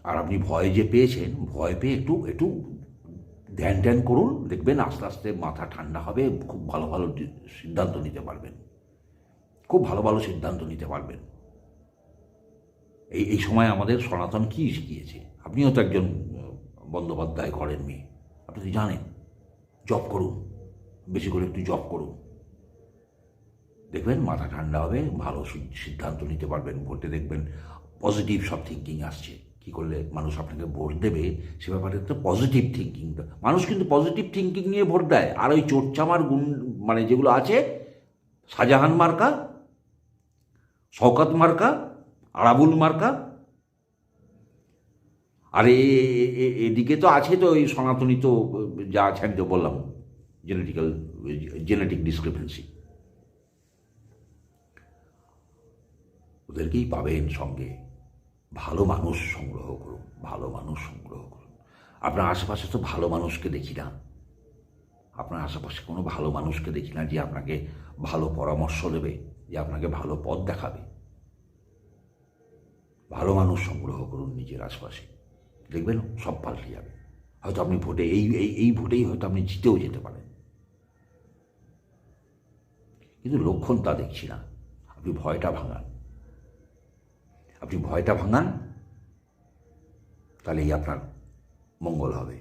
আর আপনি ভয় যে পেয়েছেন, ভয় পেয়ে একটু একটু ধ্যান ট্যান করুন, দেখবেন আস্তে আস্তে মাথা ঠান্ডা হবে, খুব ভালো ভালো সিদ্ধান্ত নিতে পারবেন, খুব ভালো ভালো সিদ্ধান্ত নিতে পারবেন। এই সময় আমাদের সনাতন কী শিখিয়েছে? আপনিও তো একজন বন্দ্যোপাধ্যায় ঘরের মেয়ে, আপনি তো জানেন। জব করুন, বেশি করে একটু জব করুন, দেখবেন মাথা ঠান্ডা হবে, ভালো সিদ্ধান্ত নিতে পারবেন। ভোটে দেখবেন পজিটিভ সব থিঙ্কিং আসছে। কী করলে মানুষ আপনাকে ভোট দেবে সে ব্যাপারে তো পজিটিভ থিঙ্কিংটা, মানুষ কিন্তু পজিটিভ থিঙ্কিং নিয়ে ভোট দেয়। আর ওই চোরচামার মানে যেগুলো আছে, শাহজাহান মার্কা, শওকত মার্কা, আরাবুল মার্কা, আর এদিকে তো আছে তো এই সনাতনী, তো যা আছে আমি তো বললাম, জেনেটিক ডিসক্রিপেন্সি, ওদেরকেই পাবেন সঙ্গে। ভালো মানুষ সংগ্রহ করুন, ভালো মানুষ সংগ্রহ করুন। আপনার আশেপাশে তো ভালো মানুষকে দেখি না, আপনার আশেপাশে কোনো ভালো মানুষকে দেখি না যে আপনাকে ভালো পরামর্শ দেবে, যে আপনাকে ভালো পথ দেখাবে। ভালো মানুষ সংগ্রহ করুন নিজের আশপাশে, দেখবেন সব পাল্টে যাবে। হয়তো আপনি ভোটে এই ভোটেই হয়তো আপনি জিতেও যেতে পারেন, কিন্তু লক্ষণ তা দেখছি না। আপনি ভয়টা ভাঙান, আপনি ভয়টা ভাঙান, তাহলেই আপনার মঙ্গল হবে।